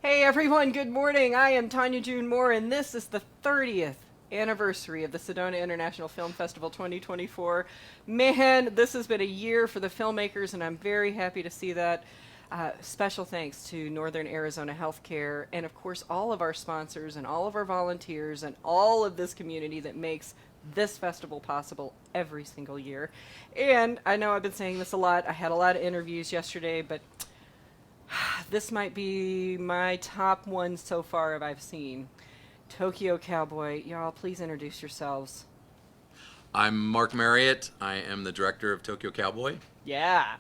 Hey everyone, good morning. I am Tanya June Moore, and this is the 30th anniversary of the Sedona International Film Festival 2024. Man, this has been a year for the filmmakers, and I'm very happy to see that. Special thanks to Northern Arizona Healthcare, and of course, all of our sponsors, and all of our volunteers, and all of this community that makes this festival possible every single year. And I know I've been saying this a lot. I had a lot of interviews yesterday, but this might be my top one so far of I've seen. Tokyo Cowboy, y'all, please introduce yourselves. I'm Mark Marriott. I am the director of Tokyo Cowboy. Yeah,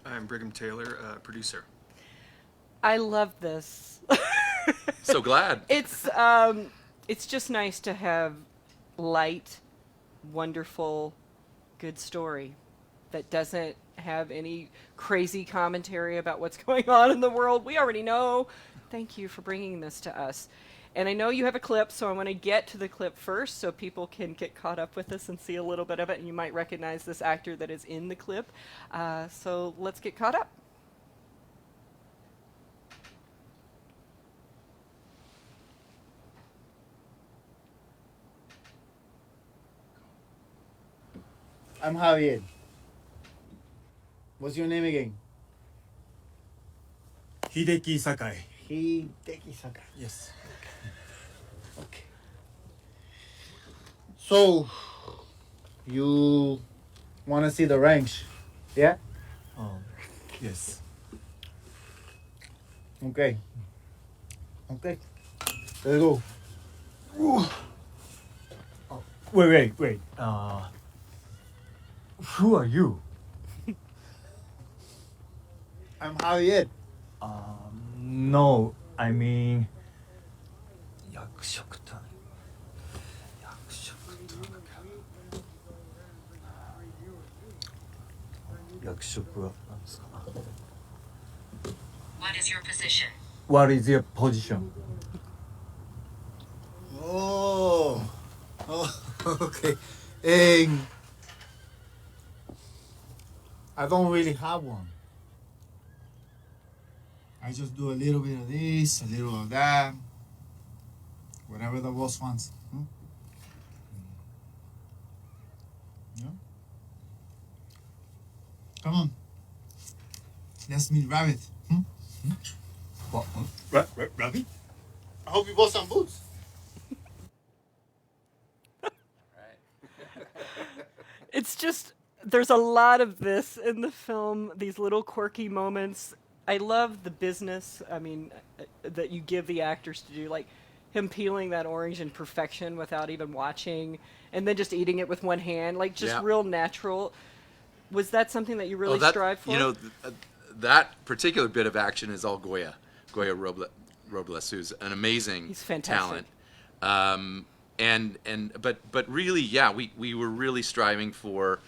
I'm Brigham Taylor, producer. I love this. So glad. It's just nice to have light, wonderful, good story that doesn't have any crazy commentary about what's going on in the world. We already know. Thank you for bringing this to us. And I know you have a clip, so I want to get to the clip first so people can get caught up with this and see a little bit of it. And you might recognize this actor that is in the clip. So let's get caught up. I'm Javier. What's your name again? Hideki Sakai. Hideki Sakai. Yes. Okay. So, you want to see the range? Yeah? Yes. Okay. Okay. Let's go. Wait. Who are you? I'm Javier. No, I mean. 役職隊。役職隊。役職は何ですか? What is your position? What is your position? Oh, okay. I don't really have one. I just do a little bit of this, a little of that. Whatever the boss wants. Yeah. Come on. Let's meet Rabbit. What? Rabbit? I hope you bought some boots. It's just, there's a lot of this in the film, these little quirky moments. I love the business, that you give the actors to do, like him peeling that orange in perfection without even watching, and then just eating it with one hand, like just real natural. Was that something that you really strive for? You know, that particular bit of action is all Goya Robles, who's an amazing He's fantastic. talent. But really, yeah, we were really striving for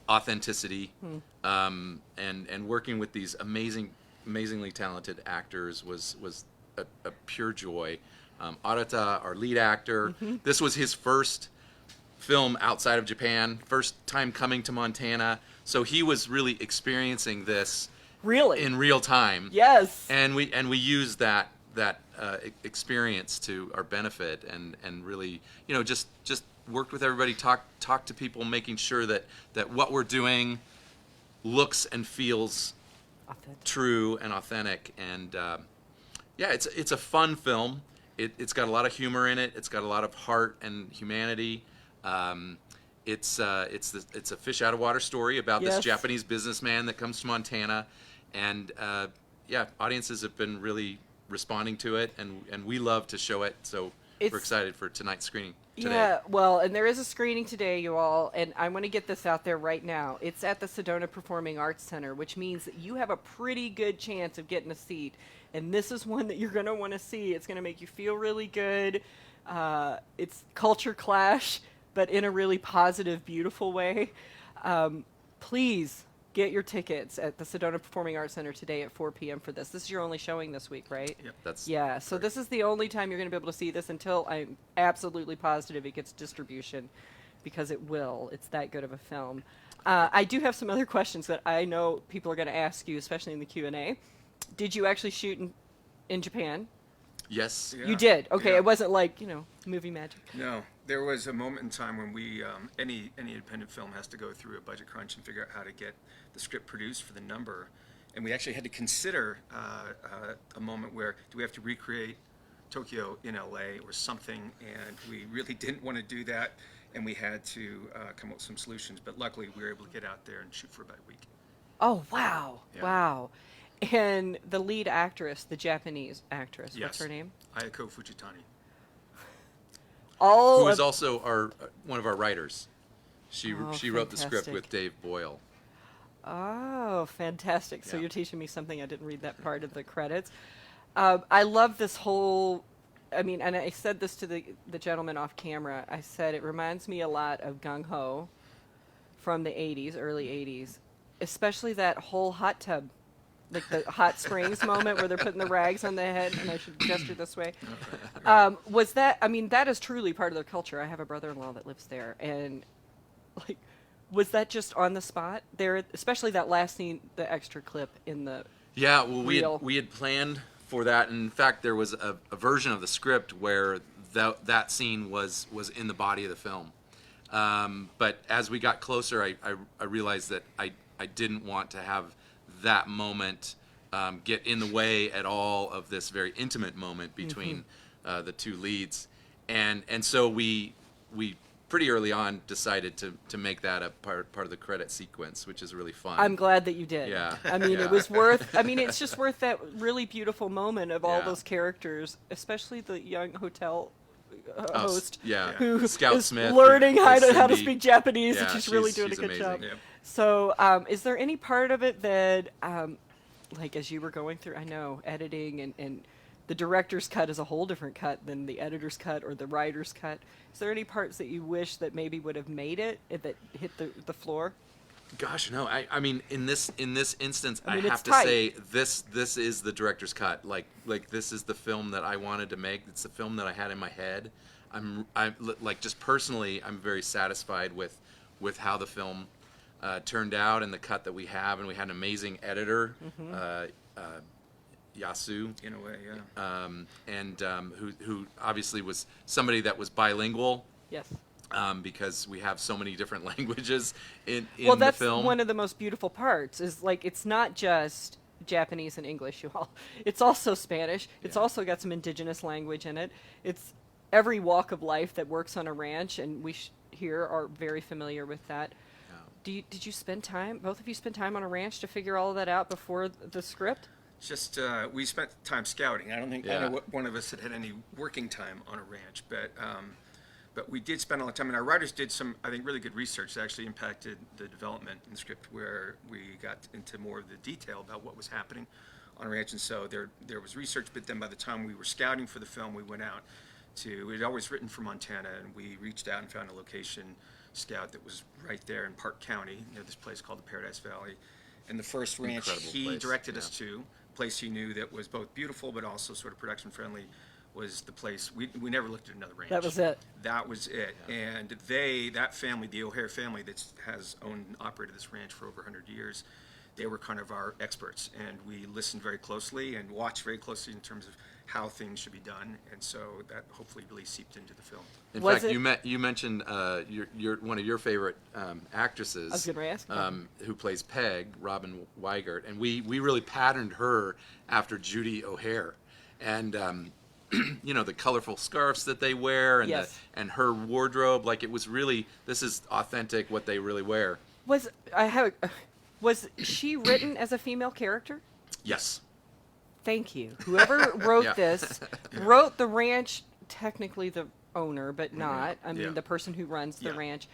authenticity, and working with these amazingly talented actors was a pure joy. Arata, our lead actor, this was his first film outside of Japan, first time coming to Montana, so he was really experiencing this Really? in real time. Yes. And we used that experience to our benefit, and really, just worked with everybody, talked to people, making sure that what we're doing looks and feels Authentic. true and authentic. And it's a fun film. It's got a lot of humor in it. It's got a lot of heart and humanity. It's a fish out of water story about this Yes. Japanese businessman that comes to Montana, and audiences have been really responding to it, and we love to show it. So we're excited for tonight's screening today. Yeah, well, and there is a screening today, you all, and I want to get this out there right now. It's at the Sedona Performing Arts Center, which means that you have a pretty good chance of getting a seat. And this is one that you're going to want to see. It's going to make you feel really good. It's culture clash, but in a really positive, beautiful way. Please get your tickets at the Sedona Performing Arts Center today at 4 p.m. for this. This is your only showing this week, right? Yep, that's Yeah, so correct. this is the only time you're going to be able to see this until I'm absolutely positive it gets distribution, because it will. It's that good of a film. I do have some other questions that I know people are going to ask you, especially in the Q&A. Did you actually shoot in Japan. Yes. Yeah. You did. Okay, Yeah. it wasn't like movie magic. No, there was a moment in time when we any independent film has to go through a budget crunch and figure out how to get the script produced for the number, and we actually had to consider a moment where do we have to recreate Tokyo in LA or something, and we really didn't want to do that, and we had to come up with some solutions. But luckily, we were able to get out there and shoot for about a week. Oh wow, Yeah. wow! And the lead actress, the Japanese actress, Yes. what's her name? Ayako Fujitani. All Who is of- also one of our writers. She Oh, wrote the script fantastic. with Dave Boyle. Oh, fantastic! So Yeah. you're teaching me something I didn't read that part of the credits. I love this whole. I mean, and I said this to the gentleman off camera. I said it reminds me a lot of Gung Ho from the '80s, early '80s, especially that whole hot tub, like the hot springs moment where they're putting the rags on the head. And I should gesture this way. Was that? I mean, that is truly part of their culture. I have a brother-in-law that lives there, and like. Was that just on the spot there, especially that last scene, the extra clip in the Yeah, well, Real. we had planned for that. And in fact, there was a version of the script where that scene was in the body of the film. But as we got closer, I realized that I didn't want to have that moment get in the way at all of this very intimate moment between the two leads, and so we pretty early on decided to make that a part of the credit sequence, which is really fun. I'm glad that you did. Yeah. I mean, Yeah. it was worth. I mean, it's just worth that really beautiful moment of all Yeah. those characters, especially the young hotel Oh, host yeah. who Scout is Smith, learning who- how who's to Cindy. speak Japanese, and Yeah, she's really doing a she's good job. amazing. Yep. So, is there any part of it that, like, as you were going through, I know editing and the director's cut is a whole different cut than the editor's cut or the writer's cut. Is there any parts that you wish that maybe would have made it that hit the floor? Gosh, no. I mean, in this instance, I I, mean, have it's to tight. say this is the director's cut. Like this is the film that I wanted to make. It's the film that I had in my head. I'm like, just personally, I'm very satisfied with how the film turned out and the cut that we have, and we had an amazing editor, Yasu, In a way, yeah. who obviously was somebody that was bilingual. Yes. Because we have so many different languages in Well, the that's film. one of the most beautiful parts. Is like it's not just Japanese and English, you all. It's also Spanish. It's Yeah. also got some indigenous language in it. It's every walk of life that works on a ranch, and we here are very familiar with that. Yeah. Did you spend time? Both of you spend time on a ranch to figure all of that out before the script? Just we spent time scouting. I don't think Yeah. one of us had any working time on a ranch, but we did spend a lot of time, and our writers did some, I think, really good research that actually impacted the development in the script, where we got into more of the detail about what was happening on a ranch. And so there was research, but then by the time we were scouting for the film, we went out we'd always written for Montana, and we reached out and found a location scout that was right there in Park County, near this place called the Paradise Valley. And the first ranch Incredible he place, directed us yeah. to, place he knew that was both beautiful but also sort of production friendly, was the place. We never looked at another ranch. That was it. That was it. And that family, the O'Hare family that has owned and operated this ranch for over 100 years, they were kind of our experts. And we listened very closely and watched very closely in terms of how things should be done. And so that hopefully really seeped into the film. In Was fact, it- you mentioned your one of your favorite actresses. I was gonna ask. Who plays Peg, Robin Weigert, and we really patterned her after Judy O'Hare, and the colorful scarves that they wear, and Yes. and her wardrobe. Like, it was really, this is authentic what they really wear. Was she written as a female character? Yes. Thank you. Whoever wrote Yeah. this wrote the ranch, technically the owner, but not. I mean, Yeah. the person who runs the Yeah. ranch,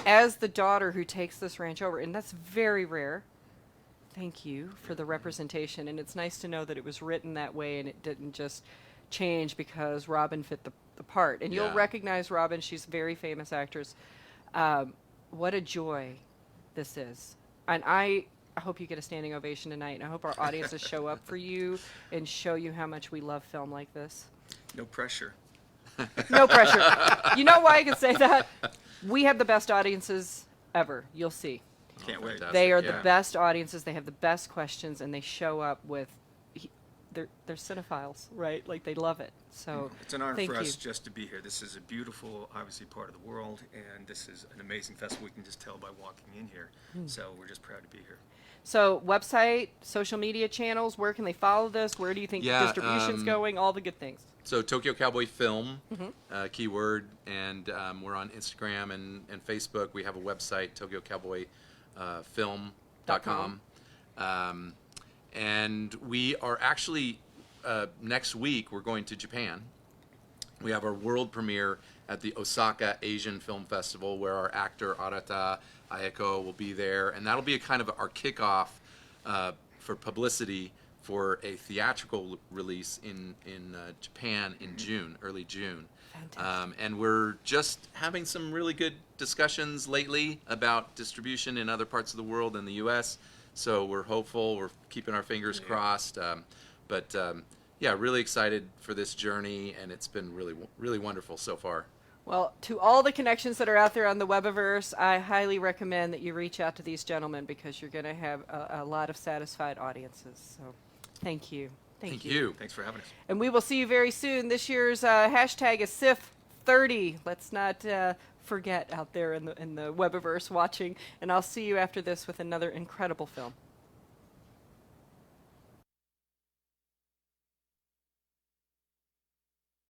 as the daughter who takes this ranch over. And that's very rare. Thank you for the representation. And it's nice to know that it was written that way and it didn't just change because Robin fit the part. And you'll Yeah. recognize Robin. She's a very famous actress. What a joy this is. And I hope you get a standing ovation tonight. And I hope our audiences show up for you and show you how much we love film like this. No pressure. No pressure. You know why I can say that? We have the best audiences ever. You'll see. Can't wait. fantastic. They are Yeah. the best audiences. They have the best questions, and they show up with they're cinephiles, right? Like they love it. So It's an honor thank for you. us just to be here. This is a beautiful, obviously, part of the world, and this is an amazing festival. We can just tell by walking in here. So we're just proud to be here. So website, social media channels, where can they follow this? Where do you think Yeah, distribution's going? All the good things. So Tokyo Cowboy Film, keyword, and we're on Instagram and Facebook. We have a website, tokyocowboyfilm.com. And we are actually, next week, we're going to Japan. We have our world premiere at the Osaka Asian Film Festival, where our actor Arata Ayako will be there. And that'll be a kind of our kickoff for publicity for a theatrical release in Japan in June, early June. And we're just having some really good discussions lately about distribution in other parts of the world and the U.S. So we're hopeful. We're keeping our fingers crossed. Yeah, really excited for this journey, and it's been really, really wonderful so far. Well, to all the connections that are out there on the Webiverse, I highly recommend that you reach out to these gentlemen because you're going to have a lot of satisfied audiences. So thank you. Thank you. Thanks for having us. And we will see you very soon. This year's hashtag is SIF30. Let's not forget out there in the Webiverse watching. And I'll see you after this with another incredible film.